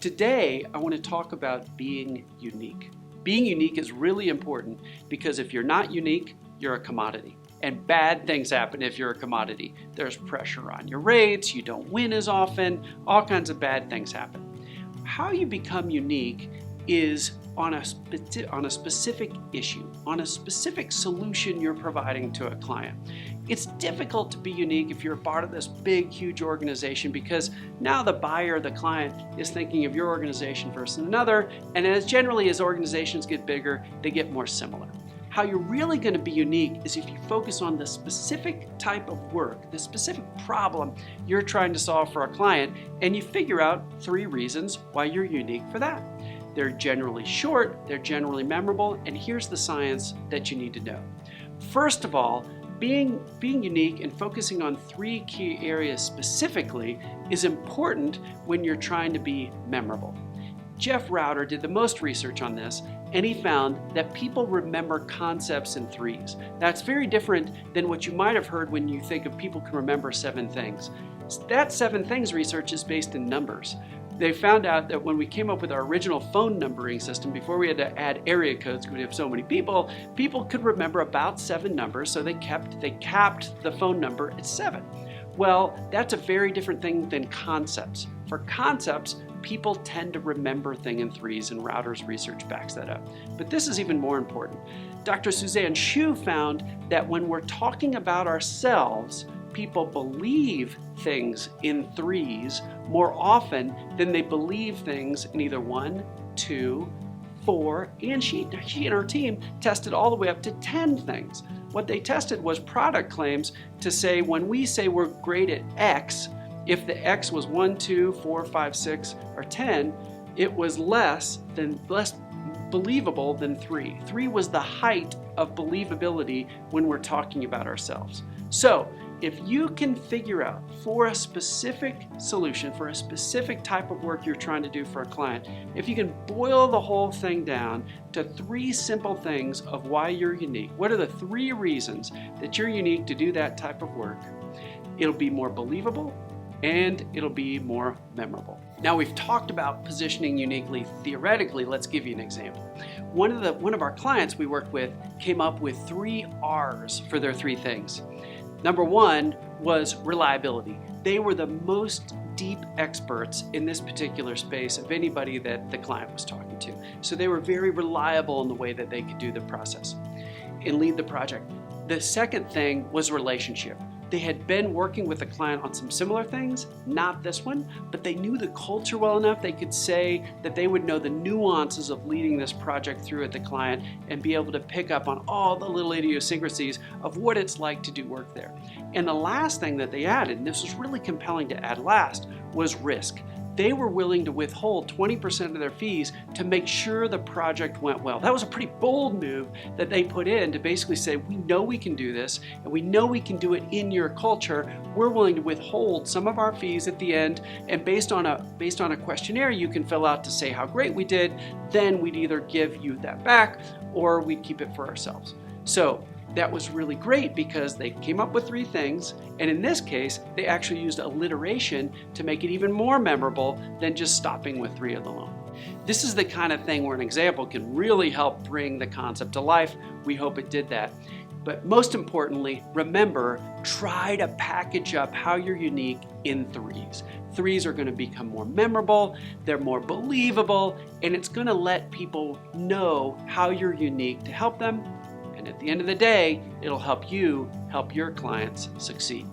Today, I want to talk about being unique. Being unique is really important because if you're not unique, you're a commodity. And bad things happen if you're a commodity. There's pressure on your rates, you don't win as often, all kinds of bad things happen. How you become unique is on a specific issue, on a specific solution you're providing to a client. It's difficult to be unique if you're a part of this big, huge organization because now the buyer, the client, is thinking of your organization versus another, and as organizations get bigger, they get more similar. How you're really going to be unique is if you focus on the specific type of work, the specific problem you're trying to solve for a client, and you figure out 3 reasons why you're unique for that. They're generally short, they're generally memorable, and here's the science that you need to know. First of all, being unique and focusing on 3 key areas specifically is important when you're trying to be memorable. Jeff Rauter did the most research on this, and he found that people remember concepts in 3s. That's very different than what you might have heard when you think of people can remember 7 things. That 7 things research is based in numbers. They found out that when we came up with our original phone numbering system, before we had to add area codes because we have so many people could remember about 7 numbers, so they capped the phone number at 7. Well, that's a very different thing than concepts. For concepts, people tend to remember things in 3s, and Rauter's research backs that up. But this is even more important. Dr. Suzanne Shu found that when we're talking about ourselves, people believe things in 3s more often than they believe things in either 1, 2, 4, and she and her team tested all the way up to 10 things. What they tested was product claims to say when we say we're great at X, if the X was 1, 2, 4, 5, 6, or 10, it was less believable than 3. 3 was the height of believability when we're talking about ourselves. So, if you can figure out for a specific solution, for a specific type of work you're trying to do for a client, if you can boil the whole thing down to 3 simple things of why you're unique, what are the 3 reasons that you're unique to do that type of work, it'll be more believable and it'll be more memorable. Now we've talked about positioning uniquely theoretically. Let's give you an example. One of our clients we worked with came up with 3 R's for their 3 things. Number 1 was reliability. They were the most deep experts in this particular space of anybody that the client was talking to. So they were very reliable in the way that they could do the process and lead the project. The second thing was relationship. They had been working with the client on some similar things, not this one, but they knew the culture well enough they could say that they would know the nuances of leading this project through at the client and be able to pick up on all the little idiosyncrasies of what it's like to do work there. And the last thing that they added, and this was really compelling to add last, was risk. They were willing to withhold 20% of their fees to make sure the project went well. That was a pretty bold move that they put in to basically say, we know we can do this, and we know we can do it in your culture. We're willing to withhold some of our fees at the end, and based on a questionnaire you can fill out to say how great we did, then we'd either give you that back or we'd keep it for ourselves. So that was really great because they came up with 3 things, and in this case, they actually used alliteration to make it even more memorable than just stopping with 3 alone. This is the kind of thing where an example can really help bring the concept to life. We hope it did that. But most importantly, remember, try to package up how you're unique in 3s. 3s are going to become more memorable, they're more believable, and it's going to let people know how you're unique to help them. And at the end of the day, it'll help you help your clients succeed.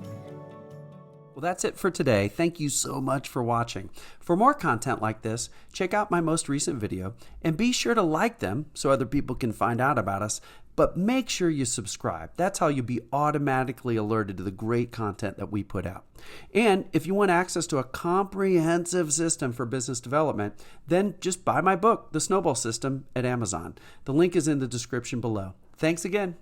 Well, that's it for today. Thank you so much for watching. For more content like this, check out my most recent video and be sure to like them so other people can find out about us. But make sure you subscribe. That's how you'll be automatically alerted to the great content that we put out. And if you want access to a comprehensive system for business development, then just buy my book, The Snowball System, at Amazon. The link is in the description below. Thanks again.